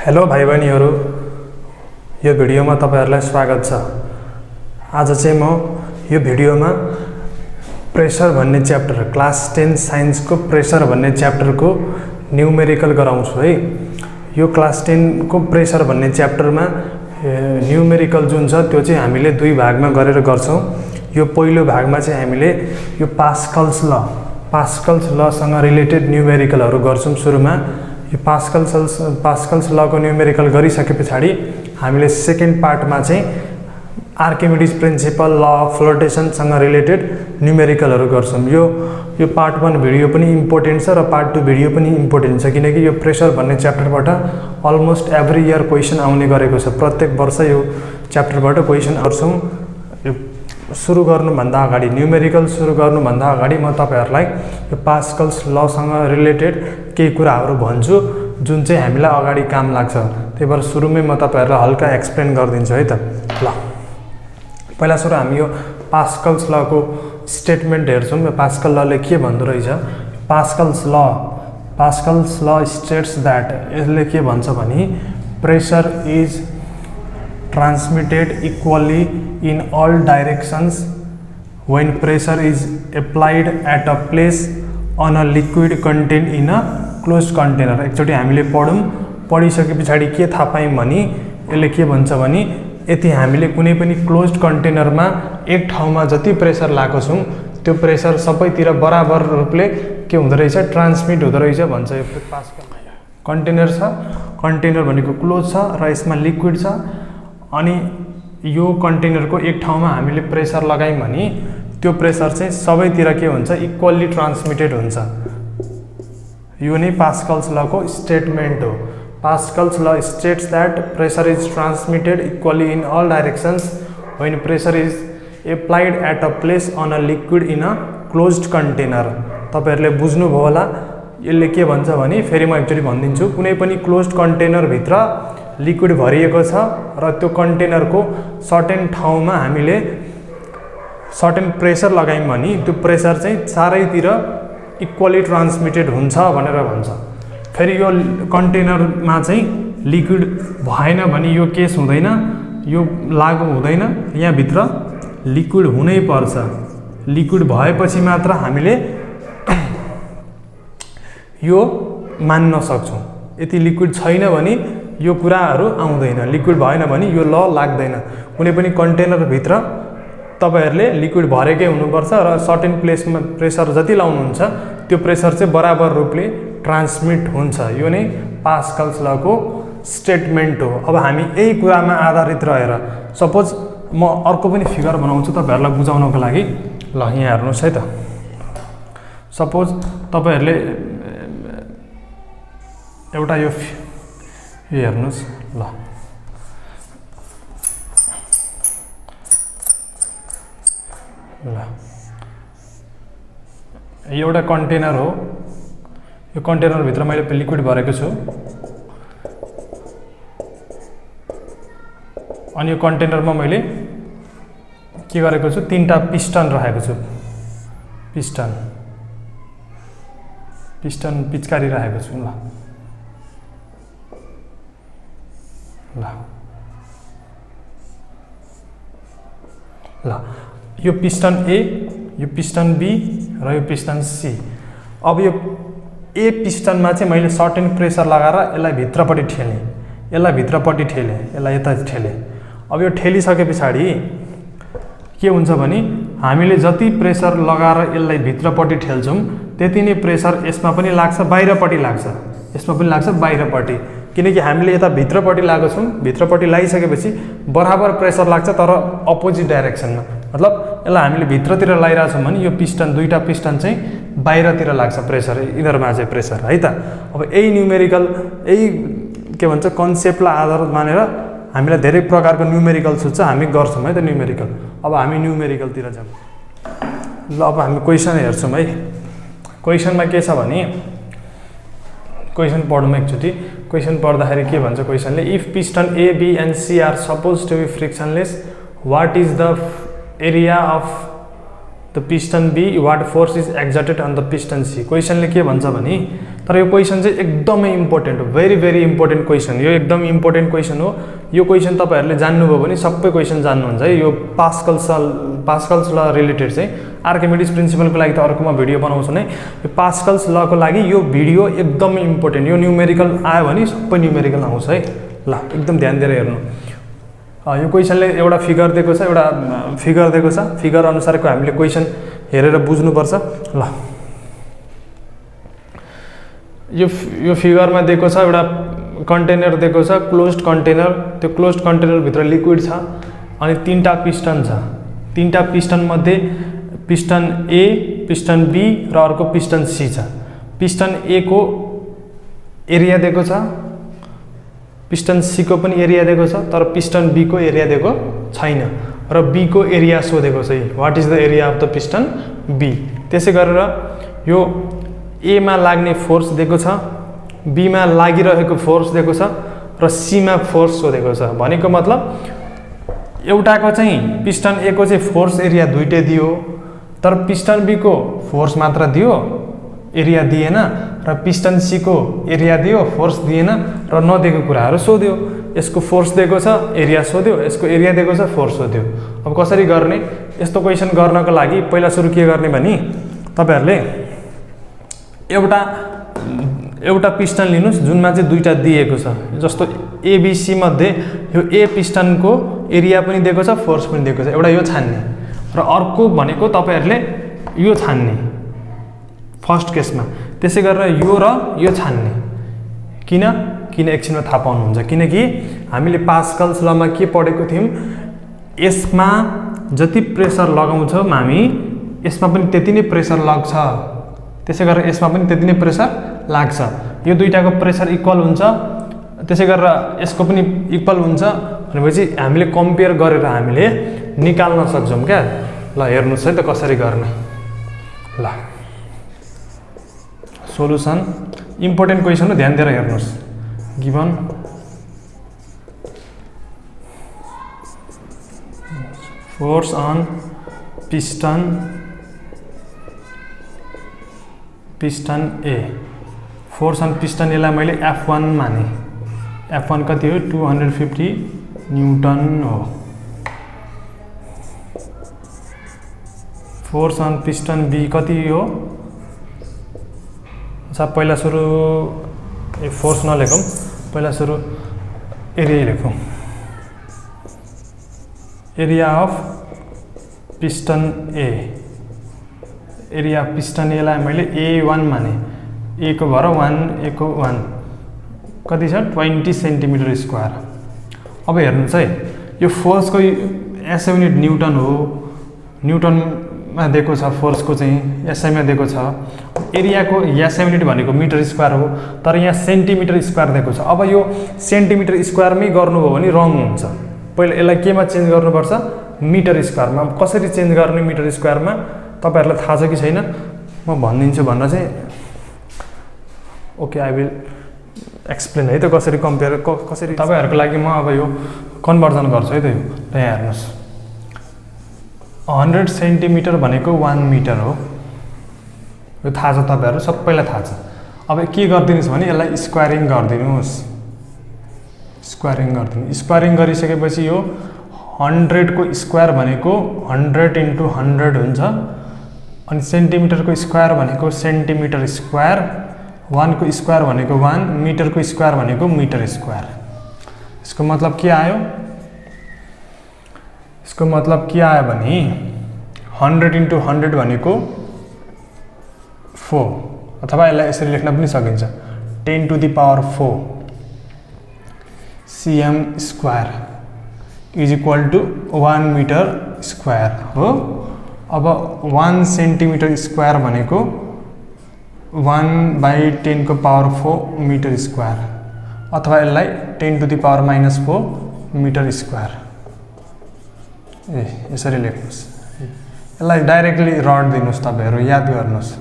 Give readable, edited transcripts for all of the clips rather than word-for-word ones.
Hello भाइ बहिनीहरु, यो भिडियोमा तपाईहरुलाई स्वागत छ। आज चाहिँ म यो भिडियोमा प्रेशर भन्ने च्याप्टर क्लास 10 साइन्स को प्रेशर भन्ने च्याप्टर को न्यूमेरिकल गराउँछु है। यो क्लास 10 को प्रेशर भन्ने च्याप्टरमा न्यूमेरिकल जुन छ त्यो चाहिँ हामीले दुई भागमा गरेर गर्छौं। यो पहिलो भागमा चाहिँ हामीले यो पास्कल्स ल सँग रिलेटेड न्यूमेरिकलहरु गर्छौं। सुरुमा यो पास्कल्स ल को न्यूमेरिकल गरिसकेपछि हामीले सेकेन्ड पार्टमा चाहिँ आर्किमिडीज प्रिन्सिपल ल अफ फ्लोटेसन सँग रिलेटेड न्यूमेरिकलहरु गर्छौं। यो पार्ट 1 भिडियो पनि इम्पोर्टेन्ट छ र पार्ट 2 भिडियो पनि इम्पोर्टेन्ट छ, किनकि यो प्रेशर भन्ने च्याप्टरबाट अलमोस्ट एभ्री इयर क्वेशन आउने गरेको छ। प्रत्येक वर्ष यो च्याप्टरबाट क्वेशन आउँछौं। यो सुरु गर्नुभन्दा अगाडि न्यूमेरिकल सुरु गर्नुभन्दा अगाडि म तपाईहरुलाई यो पास्कल्स ल सँग रिलेटेड केही कुराहरु भन्छु जुन चाहिँ हामीलाई अगाडि काम लाग्छ। त्यही भएर सुरुमै म तपाईहरुलाई हल्का एक्सप्लेन गर्दिन्छु है त। ल पहिला सुरु हामी यो पास्कल्स ल को स्टेटमेन्ट हेर्छौं। यो पास्कल ल ले के भन्दो रहेछ? पास्कल्स ल स्टेट्स दैट, यसले के भन्छ भने pressure is transmitted equally in all directions when pressure is applied at a place on a liquid contained in a closed container। एकचोटी हामीले पढिसकेपछि के थाहा पायौं भने यसले के भन्छ भने यदि हामीले कुनै पनि क्लोज्ड कन्टेनरमा एक ठाउँमा जति प्रेशर लाएको छौं त्यो प्रेशर सबैतिर बराबर रूपले के हुँदो रहेछ, ट्रान्समिट हुँदो रहेछ भन्छ। यो पास्कल कन्टेनर छ, कन्टेनर भनेको क्लोज छ र यसमा लिक्विड छ, अनि यो कन्टेनरको एक ठाउँमा हामीले प्रेशर लगायौं भने त्यो प्रेशर चाहिँ सबैतिर के हुन्छ, इक्वली ट्रान्समिटेड हुन्छ। यो नै पास्कल्स ल को स्टेटमेन्ट हो। Pascal's law states that pressure is transmitted equally in all directions when pressure is applied at a place on a liquid in a closed container. तपाईहरुले बुझ्नुभयो होला यसले के भन्छ भने, फेरि म एकचोटी भन्दिन्छु। कुनै पनि क्लोज्ड कन्टेनर भित्र लिक्विड भरिएको छ र त्यो कन्टेनरको सर्टेन ठाउँमा हामीले सर्टेन प्रेशर लगायौं भने त्यो प्रेशर चाहिँ चारैतिर इक्वली ट्रान्समिटेड हुन्छ भनेर भन्छ। फेरि यो कन्टेनरमा चाहिँ लिक्विड भएन भने यो केस हुँदैन, यो लागु हुँदैन। यहाँ भित्र लिक्विड हुनै पर्छ। लिक्विड भएपछि मात्र हामीले यो मान्न सक्छौं। यदि लिक्विड छैन भने यो कुराहरु आउँदैन। लिक्विड भएन भने यो ल लाग्दैन। कुनै पनि कन्टेनर भित्र तपाईहरुले लिक्विड भरेकै हुनुपर्छ र सर्टेन प्लेसमा प्रेशर जति लाउनुहुन्छ त्यो प्रेशर चाहिँ बराबर रूपले ट्रान्समिट हुन्छ। यो नै पास्कल्स ल को स्टेटमेन्ट हो। अब हामी यही कुरामा आधारित रहेर सपोज म अर्को पनि फिगर बनाउँछु तपाईहरुलाई बुझाउनको लागि। ल यहाँ हेर्नुस् है त। सपोज तपाईहरुले एउटा यो हेर्नुस्। ल यो एउटा कन्टेनर हो। यो कन्टेनर भित्र मैले लिक्विड भरेको छु अनि यो कन्टेनरमा मैले के गरेको छु, तीनटा पिस्टन राखेको छु। पिस्टन पिचकारी राखेको छु। ल यो पिस्टन ए, यो पिस्टन बी र यो पिस्टन सी। अब यो ए पिस्टनमा चाहिँ मैले सर्टेन प्रेशर लगाएर यसलाई भित्रपट्टि ठेलेँ, यसलाई यता ठेलेँ। अब यो ठेलिसकेपछि के हुन्छ भने हामीले जति प्रेशर लगाएर यसलाई भित्रपट्टि ठेल्छौं त्यति नै प्रेशर यसमा पनि लाग्छ, बाहिरपट्टि लाग्छ, यसमा पनि लाग्छ बाहिरपट्टि। किनकि हामीले यता भित्रपट्टि लागेको छौं, भित्रपट्टि लागिसकेपछि बराबर प्रेशर लाग्छ तर अपोजिट डाइरेक्सनमा। मतलब यसलाई हामीले भित्रतिर लागिरहेको छौं भने यो पिस्टन, दुईटा पिस्टन चाहिँ बाहिरतिर लाग्छ प्रेशर, यिनीहरुमा चाहिँ प्रेशर है त। अब यही न्यूमेरिकल, यही के भन्छ कन्सेप्टलाई आधार मानेर हामीलाई धेरै प्रकारको न्यूमेरिकल छ, हामी गर्छौं है त न्यूमेरिकल। अब हामी न्यूमेरिकलतिर जाउँ। ल अब हामी क्वेशन हेर्छौं है। क्वेशनमा के छ भने, क्वेशन पढौँ एकचोटी। क्वेशन पढ्दाखेरि के भन्छ क्वेशनले, if piston A B and C are supposed to be frictionless, what is the area of the piston B, what force is exerted on the piston C. क्वेशनले के भन्छ भने तर यो क्वेसन चाहिँ एकदमै इम्पोर्टेन्ट हो, भेरी भेरी इम्पोर्टेन्ट क्वेसन। यो एकदम इम्पोर्टेन्ट क्वेसन हो। यो क्वेसन तपाईँहरूले जान्नुभयो भने सबै क्वेसन जान्नुहुन्छ है। यो पास्कल्स ल रिलेटेड चाहिँ आर्किमिडिज प्रिन्सिपलको लागि त अर्को म भिडियो बनाउँछु नै। यो पास्कल्स लको लागि यो भिडियो एकदमै इम्पोर्टेन्ट। यो न्युमेरिकल आयो भने सबै न्युमेरिकल आउँछ है। ल एकदम ध्यान दिएर हेर्नु। यो क्वेसनले एउटा फिगर दिएको छ, फिगर अनुसारको हामीले क्वेसन हेरेर बुझ्नुपर्छ। ल यो फिगरमा दिएको छ एउटा कन्टेनर दिएको छ, क्लोज्ड कन्टेनर। त्यो क्लोज्ड कन्टेनर भित्र लिक्विड छ अनि 3टा पिस्टन छ। 3टा पिस्टन मध्ये पिस्टन ए, पिस्टन बी र अर्को पिस्टन सी छ। पिस्टन ए को एरिया दिएको छ, पिस्टन सी को पनि एरिया दिएको छ, तर पिस्टन बी को एरिया दिएको छैन र बी को एरिया सोधेको छ। What is the area of the piston B. त्यसै गरेर यो ए मा लाग्ने फोर्स दिएको छ, बी मा लागिरहेको फोर्स दिएको छ र सी मा फोर्स सोधेको छ। भनेको मतलब एउटाको चाहिँ पिस्टन ए को चाहिँ फोर्स एरिया दुईटै दियो, तर पिस्टन बी को फोर्स मात्र दियो, एरिया दिएन, र पिस्टन सी को एरिया दियो, फोर्स दिएन र नदिएको कुराहरू सोध्यो। यसको फोर्स दिएको छ, एरिया सोध्यो, यसको एरिया दिएको छ, फोर्स सोध्यो। अब कसरी गर्ने? यस्तो क्वेसन गर्नको लागि पहिला सुरु के गर्ने भने तपाईहरुले एउटा पिस्टन लिनुस् जुनमा चाहिँ दुईटा दिएको छ। जस्तो एबीसी मध्ये यो ए पिस्टनको एरिया पनि दिएको छ, फोर्स पनि दिएको छ। एउटा यो छान्ने र अर्को भनेको तपाईहरुले यो छान्ने फर्स्ट केसमा। त्यसै गरेर यो र यो छान्ने। किन एकछिनमा थाहा पाउनुहुन्छ। किनकि हामीले पास्कल्स लमा के पढेको थियौं, यसमा जति प्रेसर लगाउँछौं हामी यसमा पनि त्यति नै प्रेसर लाग्छ, त्यसै गरेर यसमा पनि त्यति नै प्रेसर लाग्छ। यो दुईटाको प्रेसर इक्वल हुन्छ, त्यसै गरेर यसको पनि इक्वल हुन्छ भनेपछि हामीले कम्पेयर गरेर हामीले निकाल्न सक्छौं क्या। ल हेर्नुस् है त कसरी गर्ने। ल सोलुसन इम्पोर्टेन्ट क्वेसन हो, ध्यान दिएर हेर्नुस्। Given force on piston A. Force on piston एलाई मैले F1 माने। F1 कति हो? 250 न्यूटन हो। फोर्स अन पिस्टन बी कति हो? अच्छा पहिला सुरु फोर्स नलेखौं, पहिला सुरु एरिया लेखौं। Area of piston A. Area piston A लाई मैले A1 माने। ए को भर 1, ए को 1 कति छ? 20 सेन्टिमिटर स्क्वायर। अब हेर्नुस् है, यो फोर्स को एसआई युनिट न्यूटन हो। न्यूटनमा दिएको छ फोर्स को चाहिँ, एसआई मा दिएको छ। एरिया को एसआई युनिट भनेको मिटर स्क्वायर हो, तर यहाँ सेन्टिमिटर स्क्वायर दिएको छ। अब यो सेन्टिमिटर स्क्वायरमै गर्नुभयो भने रङ हुन्छ। पहिला यसलाई केमा चेन्ज गर्नुपर्छ? मिटर स्क्वायरमा। कसरी चेन्ज गर्ने मिटर स्क्वायरमा तपाईहरुलाई थाहा छ कि छैन म भनिदिन्छु भन्न चाहिँ। ओके आई विल एक्सप्लेन है त कसरी कम्पेयर कसरी तपाईहरुको लागि म अब यो कन्भर्जन गर्छु है त। यो यहाँ हेर्नुस्, 100 सेन्टिमिटर भनेको 1 मिटर हो। यो थाहा छ तपाईहरु सबैलाई थाहा छ। अब के गर्दिनुस् भने यसलाई स्क्वायरिङ गर्दिनुस्। स्क्वायरिङ गरिसकेपछि यो 100 को स्क्वायर भनेको 100 × 100 हुन्छ। अनि सेन्टिमिटर को स्क्वायर भनेको सेन्टिमिटर स्क्वायर, 1 को स्क्वायर भनेको 1, मिटर को स्क्वायर भनेको मिटर स्क्वायर। यसको मतलब के आयो? यसको मतलब के आयो भने 100 × 100 भनेको 4, अथवा यसलाई यसरी लेख्न पनि सकिन्छ 10⁴ cm square is equal to 1 metre square हो। अब 1 सेन्टिमिटर स्क्वायर भनेको 1/10⁴ मिटर स्क्वायर, अथवा यसलाई 10⁻⁻⁴ मिटर स्क्वायर। यसरी लेख्नुस्। यसलाई डाइरेक्टली रड दिनुस्, तपाईहरु याद गर्नुस्।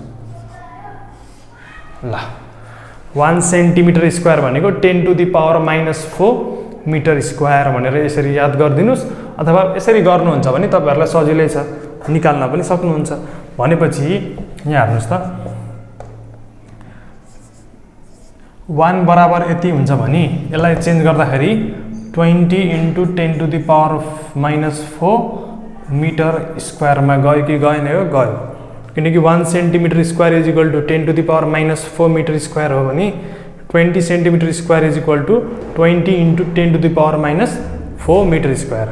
ल 1 सेन्टिमिटर स्क्वायर भनेको 10⁻⁻⁴ मिटर स्क्वायर भनेर यसरी याद गरिदिनुस्, अथवा यसरी गर्नुहुन्छ भने तपाईहरुलाई सजिलै छ, निकाल्न पनि सक्नुहुन्छ। भनेपछि यहाँ हेर्नुस् त, 1 बराबर यति हुन्छ भने यसलाई चेन्ज गर्दाखेरि 20 × 10⁻⁻4 मिटर स्क्वायरमा गयो कि गएन हो? गयो। किनकि 1 centimetre square is equal to 10⁻⁻4 metre square हो भने 20 centimetre square is equal to 20 × 10⁻⁻4 metre square.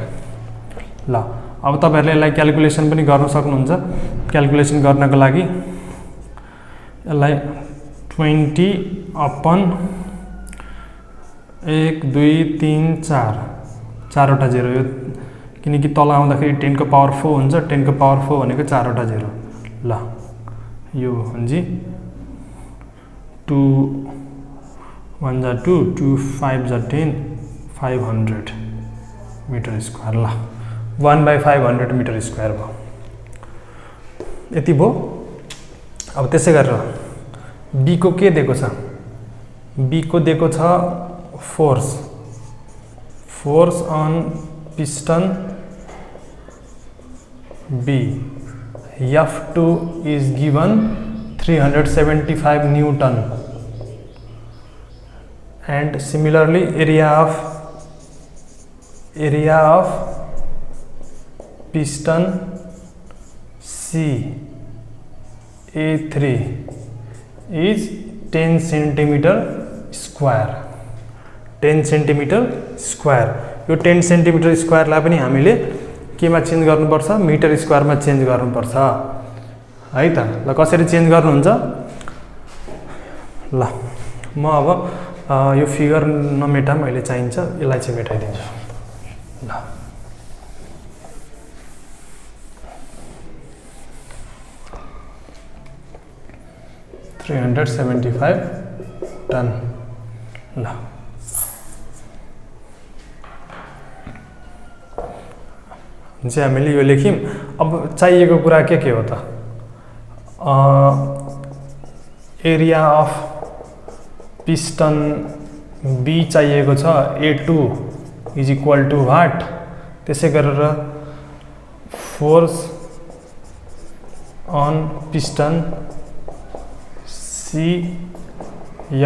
ल अब तपाईहरुले यसलाई क्याल्कुलेसन पनि गर्न सक्नुहुन्छ। क्याल्कुलेसन गर्नको लागि यसलाई 20/1 2 3 4 चारवटा जेरो यो किनकि तल आउँदाखेरि 10⁻4 हुन्छ। 10⁻4 भनेको चारवटा जेरो। ल यो हुन्छ 2 1 जा 2 2 5 जा 10 500 मिटर स्क्वायर। ल 1/500 मिटर स्क्वायर भयो। यति भयो। अब त्यसै गरेर बी को के दिएको छ? बी को दिएको छ force on piston B F2 is given 375 Newton and similarly area of piston C A3 is 10 centimeter square. 10 centimeter square. यो 10 centimeter square लाई पनि हामीले केमा चेन्ज गर्नुपर्छ? मिटर स्क्वायरमा चेन्ज गर्नुपर्छ है त। ल कसरी चेन्ज गर्नुहुन्छ? ल म अब यो फिगर नमेटा, मैले चाहिन्छ यसलाई चाहिँ मेटाइदिन्छु। ल 375 टन। ल चाहिँ हामीले यो लेख्यौं। अब चाहिएको कुरा के हो त? एरिया अफ पिस्टन बी चाहिएको छ A2 is equal to what? त्यसै गरेर force on piston C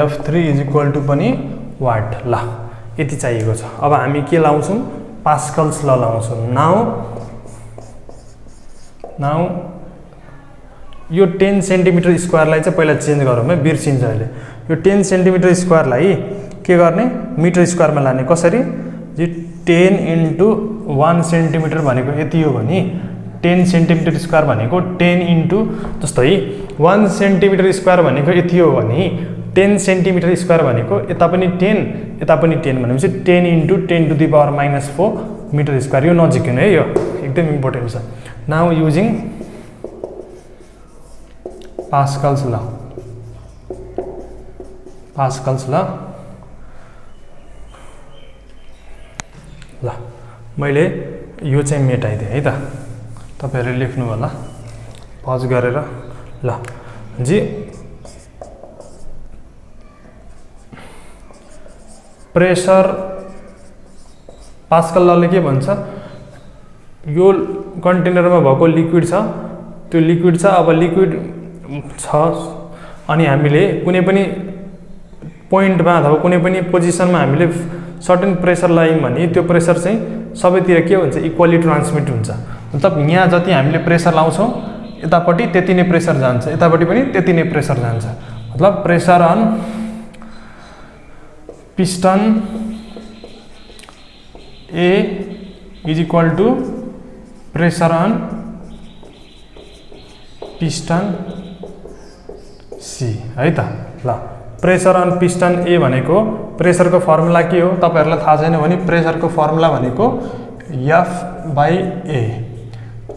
F3 is equal to पनि वाट। ल यति चाहिएको छ। अब हामी के लाउँछौं? पास्कल्स ल लाउँछौं। नाउ यो 10 सेन्टिमिटर स्क्वायरलाई चाहिँ पहिला चेन्ज गरौँ है, बिर्सिन्छ अहिले। यो 10 सेन्टिमिटर स्क्वायरलाई के गर्ने? मिटर स्क्वायरमा लाने। कसरी? 10 × 1 सेन्टिमिटर भनेको यति हो भने 10 सेन्टिमिटर स्क्वायर भनेको 10 × जस्तै 1 सेन्टिमिटर स्क्वायर भनेको यति हो भने 10 सेन्टिमिटर स्क्वायर भनेको यता पनि 10 यता पनि 10 भनेपछि 10 × 10⁻⁻4 मिटर स्क्वायर। यो नजिकै नै, यो एकदम इम्पोर्टेन्ट छ। नाउ युजिङ पास्कल्स ल। ल मैले यो चाहिँ मेटाइदिएँ है त। तपाईहरुले लेख्नु होला पज गरेर। ल जी प्रेसर पास्कल लले के भन्छ? यो कन्टेनरमा भएको लिक्विड छ, त्यो लिक्विड छ। अब लिक्विड छ अनि हामीले कुनै पनि पोइन्टमा अथवा कुनै पनि पोजिसनमा हामीले सर्टेन प्रेसर लायौं भने त्यो प्रेसर चाहिँ सबैतिर के हुन्छ? इक्वली ट्रान्समिट हुन्छ। मतलब यहाँ जति हामीले प्रेसर लाउँछौं यतापट्टि त्यति नै प्रेसर जान्छ, यतापट्टि पनि त्यति नै प्रेसर जान्छ। मतलब pressure on piston A is equal to pressure on piston C है त। ल प्रेसर अन पिस्टन A भनेको प्रेसरको फर्मुला के हो? तपाईहरुलाई थाहा छैन भने प्रेसरको फर्मुला भनेको F/A,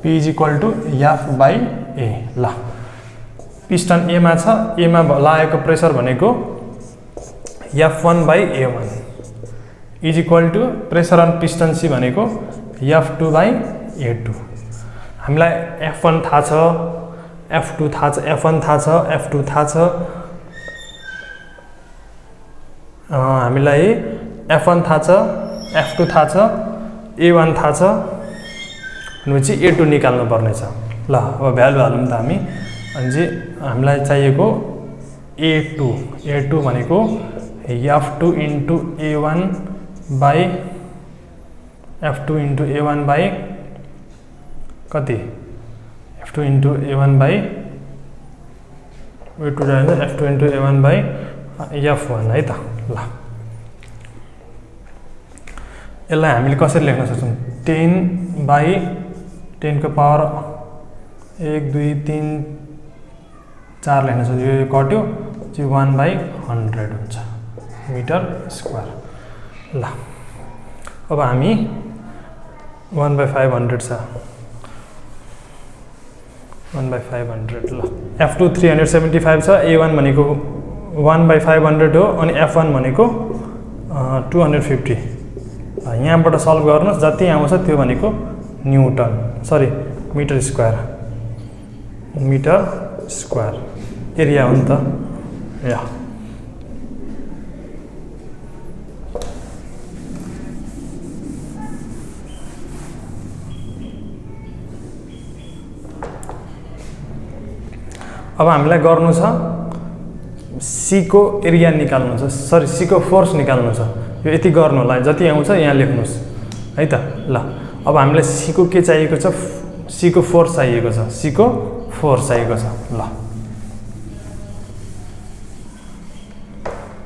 P is equal to F/A। ल पिस्टन A मा छ, A मा लागेको प्रेसर भनेको F1/A1 is equal to pressure on piston C भनेको F2/A2। हामीलाई F1 थाहा छ, F2 थाहा छ, F1 थाहा छ, F2 थाहा छ। हामीलाई F1 थाहा छ, F2 थाहा छ, A1 थाहा छ भनेपछि A2 निकाल्नु पर्ने छ। ल अब भ्यालु हालौँ त हामी। अनि हामीलाई चाहिएको A2 भनेको F2 into A1 by F2 into A1 by कति F2 into A1 by F2 into A1 by F1 है त ल यसलाई हामीले कसरी लेख्न सक्छौं 10 by 10 को पावर 1 2 3 4 लेख्न सक्छौं यो कट्यो चाहिँ 1 by 100 हुन्छ मिटर स्क्वायर ल अब हामी 1 by 500 छ 1 by 500 ल F2 375 छ A1 भनेको 1 by 500 हो अनि F1 भनेको 250 यहाँबाट सल्भ गर्नुस् जति आउँछ त्यो भनेको न्युटन सरी मिटर स्क्वायर एरिया हो नि त या अब हामीलाई गर्नु छ C को एरिया निकाल्नु छ सरी C को फोर्स निकाल्नु छ यो यति गर्नुलाई जति आउँछ यहाँ लेख्नुस् है त ल अब हामीलाई C को के चाहिएको छ C को फोर्स चाहिएको छ C को फोर्स चाहिएको छ ल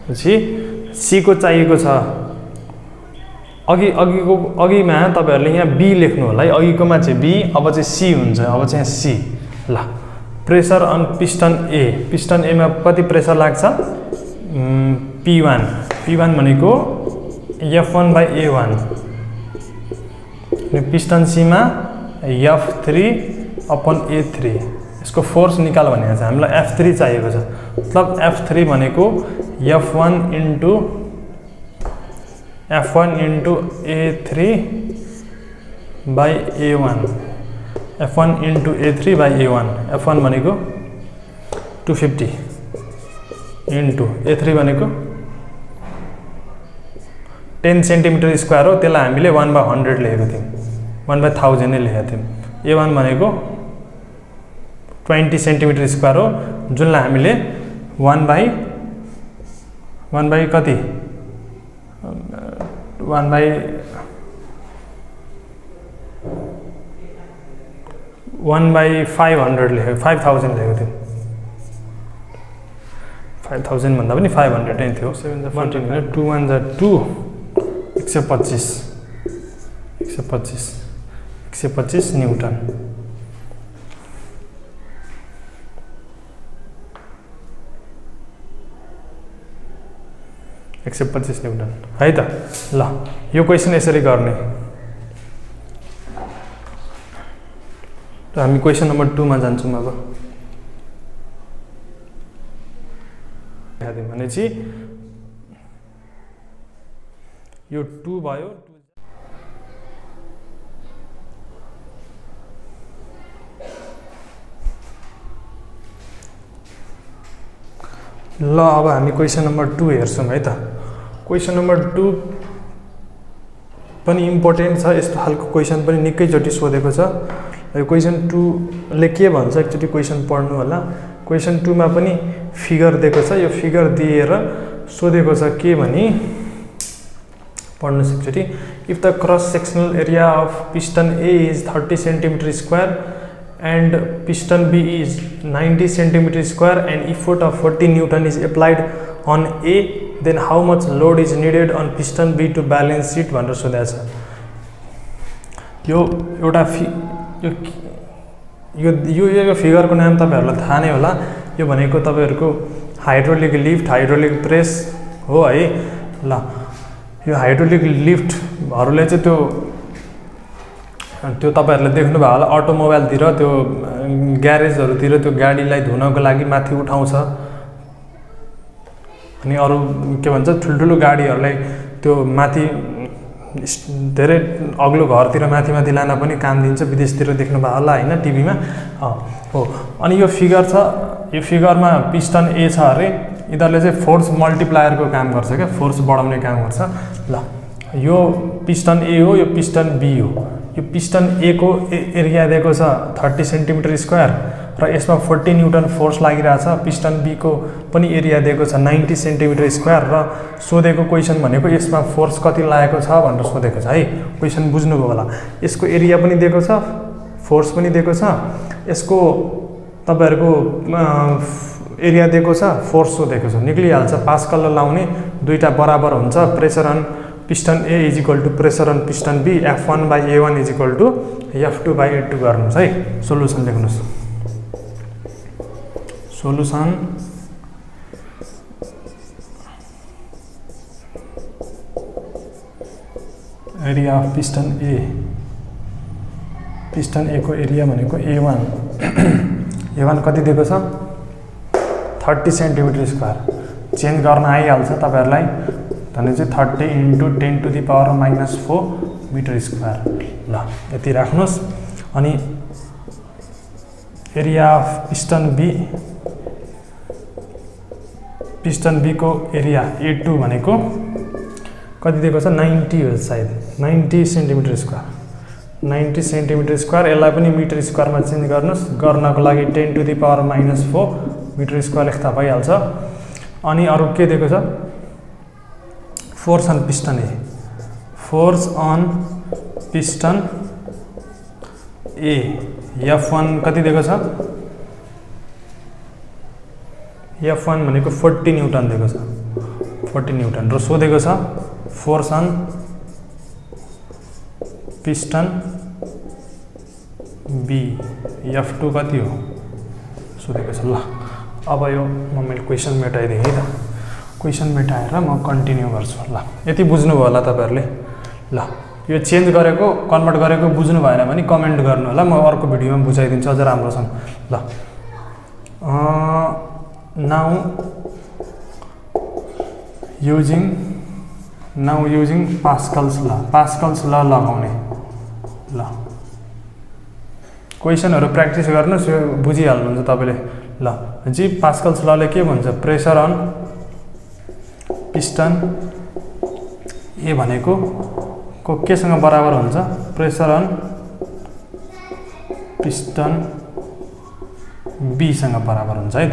पछि C को चाहिएको छ अघिमा तपाईहरुले यहाँ B लेख्नु होला है अघिकोमा चाहिँ B अब चाहिँ C हुन्छ अब चाहिँ C ल प्रेसर अन पिस्टन A मा कति प्रेसर लाग्छ P1 भनेको F1 by A1 अनि पिस्टन C मा F3 upon A3 यसको फोर्स निकाल भनेको छ हामीलाई F3 चाहिएको छ मतलब F3 भनेको F1 into A3 by A1 F1 into A3 by A1 F1 भनेको 250 into A3 भनेको 10 सेन्टिमिटर स्क्वायर हो त्यसलाई हामीले 1 by 100 लेखेको थियौं 1 by 1000 नै लेखेको थियौं A1 भनेको 20 सेन्टिमिटर स्क्वायर हो जुनलाई हामीले 1 by कति 1 by 1 by 500 लेखेको 5000 लेखेको थियौं 5000 भन्दा पनि 500 नै थियो 7 14 2 1 2 125 न्युटन न्युटन है त ल यो क्वेशन यसरी गर्ने र हामी क्वेशन नम्बर 2 मा जान्छौं अब भने चाहिँ यो 2 भयो ल अब हामी क्वेशन नम्बर 2 हेर्छौं है त क्वेशन नम्बर 2 पनि इम्पोर्टेन्ट छ यस्तो खालको क्वेशन पनि निकै चोटी सोधेको छ यो क्वेशन 2 ले के भन्छ एकचोटी क्वेशन पढ्नु होला क्वेशन 2 मा पनि फिगर दिएको छ यो फिगर दिएर सोधेको छ के भनी पढ्नु एकचोटी if the cross sectional area of piston A is 30 cm square and piston B is 90 cm square and effort of 40 Newton is applied on A then how much load is needed on piston B to balance it भनेर सोधेको छ यो एउटा यो फिगरको नाम तपाईहरुलाई थाहा नै होला यो भनेको तपाईहरुको हाइड्रोलिक लिफ्ट हाइड्रोलिक प्रेस हो है ल यो हाइड्रोलिक लिफ्ट हरुले चाहिँ त्यो तपाईहरुले देख्नु भयो होला अटोमोबाइल तिर त्यो ग्यारेजहरु तिर त्यो गाडीलाई धुनको लागि माथि उठाउँछ अनि अरु के भन्छ ठुलठुलो गाडीहरुलाई त्यो माथि धेरै अग्लो घरतिर माथि लान पनि काम दिन्छ विदेशतिर देख्नु भयो होला हैन टिभीमा हो अनि यो फिगर छ यो फिगरमा पिस्टन A छ अरे यिनीहरुले चाहिँ फोर्स मल्टिप्लायरको काम गर्छ के फोर्स बढाउने काम गर्छ ल यो पिस्टन A हो यो पिस्टन B हो यो पिस्टन A को एरिया दिएको छ 30 सेन्टिमिटर स्क्वायर र यसमा 40 न्युटन फोर्स लागिरहेछ। पिस्टन बी को पनि एरिया दिएको छ 90 सेन्टिमिटर स्क्वायर र सोधेको क्वेसन भनेको यसमा फोर्स कति लागेको छ भनेर सोधेको छ है। क्वेसन बुझ्नुभयो होला। यसको एरिया पनि दिएको छ, फोर्स पनि दिएको छ, यसको तपाईहरुको एरिया दिएको छ, फोर्स सोधेको छ। निक्लिहाल्छ। पास्कल लाउने दुईटा बराबर हुन्छ। Pressure on piston A is equal to pressure on piston B F1/A1 is equal to F2/A2 गर्नुस् है। सोलुसन लेख्नुस्। Solution area of piston A, piston A को एरिया भनेको A1 A1 कति दिएको छ 30 सेन्टिमिटर स्क्वायर। चेन्ज गर्न आइहाल्छ तपाईहरुलाई। भने चाहिँ 30 × 10⁻⁻⁴ मिटर स्क्वायर। ल यति राख्नुस्। अनि एरिया अफ पिस्टन बी को एरिया A2 भनेको कति दिएको छ 90 हो सायद, 90 सेन्टिमिटर स्क्वायर। 90 centimetre square. यसलाई पनि मिटर स्क्वायरमा चेन्ज गर्नुस्। गर्नको लागि 10⁻⁻⁴ मिटर स्क्वायर लेख्दा भइहाल्छ। अनि अरु के दिएको छ force on piston A, force on piston A F1 कति दिएको छ F1 भनेको 40 न्युटन दिएको छ, 40 न्युटन। र सोधेको छ force on piston B F2 कति हो सोधेको छ। ल अब यो मैले क्वेसन मेटाइदिएँ है त। क्वेसन मेटाएर म कन्टिन्यू गर्छु। ल यति बुझ्नुभयो होला तपाईहरुले। ल यो चेन्ज गरेको कन्भर्ट गरेको बुझ्नु भएन भने कमेन्ट गर्नु होला, म अर्को भिडियोमा बुझाइदिन्छु अझ राम्रोसँग। ल नाउ युजिङ पास्कल्स ल, पास्कल्स ल लगाउने। ल क्वेसनहरु प्र्याक्टिस गर्नुस्, यो बुझिहाल्नुहुन्छ तपाईले। ल जी पास्कल्स लले के भन्छ प्रेसर अन पिस्टन ए भनेको को केसँग बराबर हुन्छ प्रेसर अन पिस्टन बी सँग बराबर हुन्छ है त।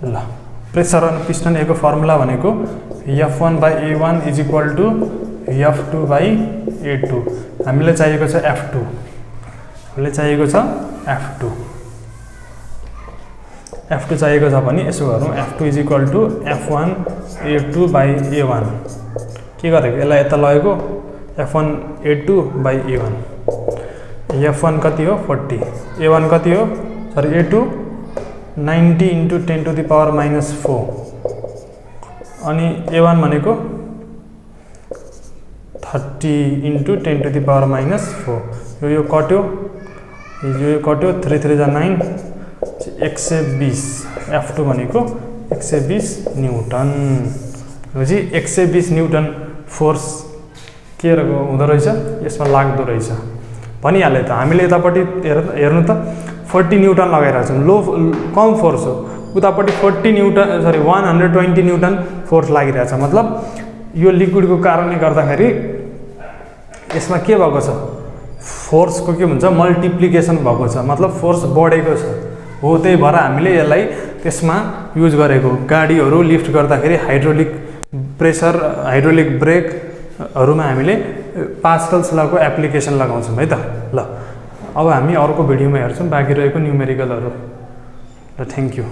ल प्रेसर अन पिस्टन ए को फर्मुला भनेको F1/A1 is equal to F2/A2। हामीलाई चाहिएको छ F2, हामीलाई चाहिएको छ F2 चाहिएको छ भने यसो गरौँ F2 is equal to F1A2/A1। के गरेको यसलाई यता लगेको F1A2/A1। F1 कति हो 40, A1 कति हो सरी A2 90 × 10⁻⁻⁴। अनि A1 भनेको 30 × 10⁻⁻⁴। यो कट्यो, यो कट्यो, 3 3 जा 9 120। F2 भनेको 120 न्युटन। जी 120 न्युटन फोर्स के हुँदो रहेछ यसमा लाग्दो रहेछ भनिहाले त। हामीले यतापट्टि हेर्नु त 40 न्युटन लगाइरहेको छौँ, लो कम फोर्स हो। उतापट्टि 40 न्युटन सरी 120 न्युटन फोर्स लागिरहेछ। मतलब यो लिक्विडको कारणले गर्दाखेरि यसमा के भएको छ फोर्सको के भन्छ मल्टिप्लिकेसन भएको छ, मतलब फोर्स बढेको छ हो। त्यही भएर हामीले यसलाई त्यसमा युज गरेको। गाडीहरू लिफ्ट गर्दाखेरि हाइड्रोलिक प्रेसर, हाइड्रोलिक ब्रेकहरुमा हामीले पास्कल्स लको एप्लिकेसन लगाउँछौँ है त। ल अब हामी अर्को भिडियोमा हेर्छौँ बाँकी रहेको न्युमेरिकलहरु। ल थ्यांक यू।